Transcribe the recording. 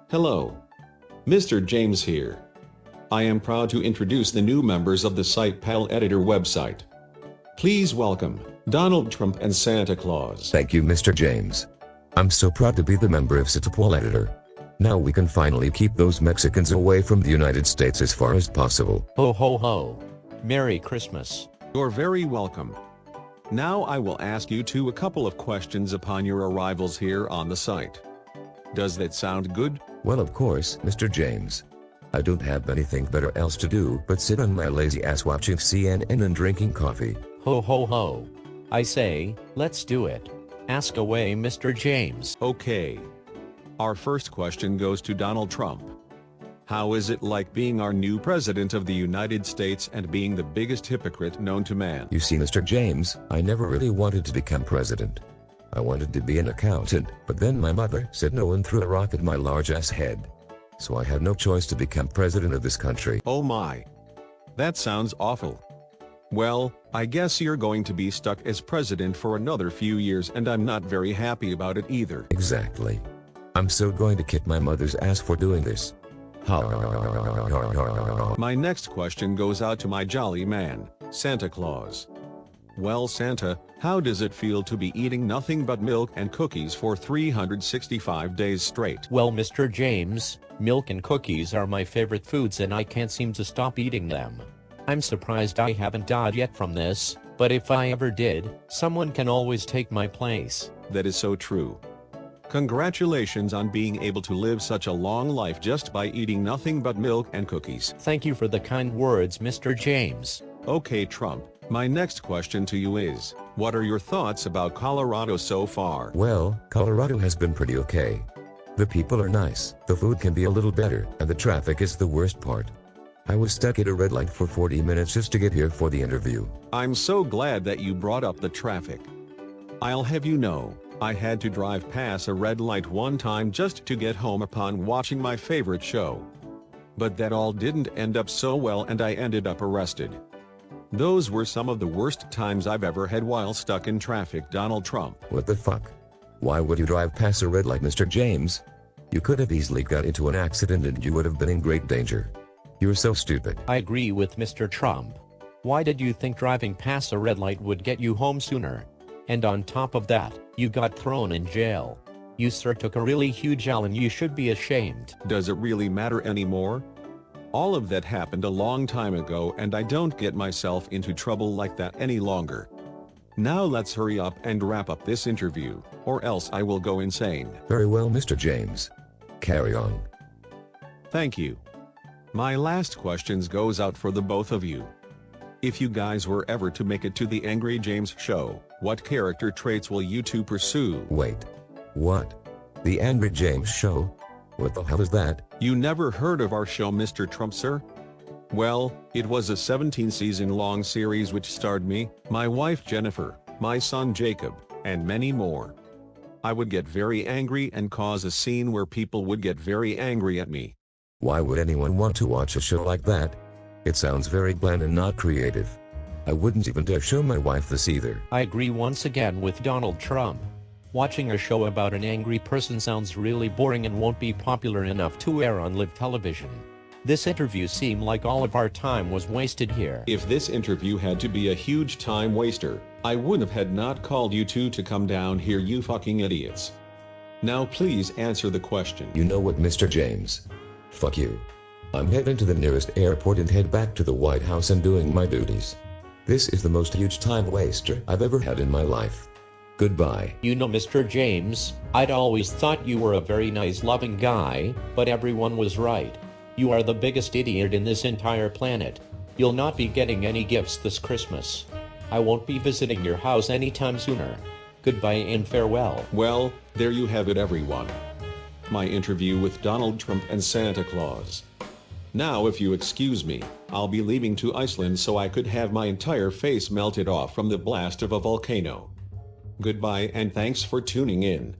Hello. Mr. James here. I am proud to introduce the new members of the Site Pal Editor website. Please welcome Donald Trump and Santa Claus. Thank you, Mr. James. I'm so proud to be the member of Site Pal Editor. Now we can finally keep those Mexicans away from the United States as far as possible. Ho ho ho. Merry Christmas. You're very welcome. Now I will ask you a couple of questions upon your arrivals here on the site. Does that sound good? Well, of course, Mr. James. I don't have anything better else to do but sit on my lazy ass watching CNN and drinking coffee. Ho ho ho. I say, let's do it. Ask away, Mr. James. Okay. Our first question goes to Donald Trump. How is it like being our new president of the United States and being the biggest hypocrite known to man? You see, Mr. James, I never really wanted to become president. I wanted to be an accountant, but then my mother said no and threw a rock at my large-ass head. So I had no choice to become president of this country. Oh my. That sounds awful. Well, I guess you're going to be stuck as president for another few years and I'm not very happy about it either. Exactly. I'm so going to kick my mother's ass for doing this. My next question goes out to my jolly man, Santa Claus. Well, Santa, how does it feel to be eating nothing but milk and cookies for 365 days straight? Well, Mr. James, milk and cookies are my favorite foods and I can't seem to stop eating them. I'm surprised I haven't died yet from this, but if I ever did, someone can always take my place. That is so true. Congratulations on being able to live such a long life just by eating nothing but milk and cookies. Thank you for the kind words, Mr. James. Okay, Trump, my next question to you is, what are your thoughts about Colorado so far? Well, Colorado has been pretty okay. The people are nice, the food can be a little better, and the traffic is the worst part. I was stuck at a red light for 40 minutes just to get here for the interview. I'm so glad that you brought up the traffic. I'll have you know, I had to drive past a red light one time just to get home upon watching my favorite show. But that all didn't end up so well and I ended up arrested. Those were some of the worst times I've ever had while stuck in traffic. Donald Trump. What the fuck? Why would you drive past a red light, Mr. James? You could have easily got into an accident and you would have been in great danger. You're so stupid. I agree with Mr. Trump. Why did you think driving past a red light would get you home sooner? And on top of that, you got thrown in jail. You sir took a really huge L and you should be ashamed. Does it really matter anymore? All of that happened a long time ago and I don't get myself into trouble like that any longer. Now let's hurry up and wrap up this interview, or else I will go insane. Very well, Mr. James. Carry on. Thank you. My last questions goes out for the both of you. If you guys were ever to make it to the Angry James show, what character traits will you two pursue? Wait. What? The Angry James show? What the hell is that? You never heard of our show, Mr. Trump, sir? Well, it was a 17-season-long series which starred me, my wife Jennifer, my son Jacob, and many more. I would get very angry and cause a scene where people would get very angry at me. Why would anyone want to watch a show like that? It sounds very bland and not creative. I wouldn't even dare show my wife this either. I agree once again with Donald Trump. Watching a show about an angry person sounds really boring and won't be popular enough to air on live television. This interview seemed like all of our time was wasted here. If this interview had to be a huge time waster, I would have had not called you two to come down here, you fucking idiots. Now please answer the question. You know what, Mr. James? Fuck you. I'm heading to the nearest airport and head back to the White House and doing my duties. This is the most huge time waster I've ever had in my life. Goodbye. You know, Mr. James, I'd always thought you were a very nice, loving guy, but everyone was right. You are the biggest idiot in this entire planet. You'll not be getting any gifts this Christmas. I won't be visiting your house anytime sooner. Goodbye and farewell. Well, there you have it, everyone. My interview with Donald Trump and Santa Claus. Now if you excuse me, I'll be leaving to Iceland so I could have my entire face melted off from the blast of a volcano. Goodbye and thanks for tuning in.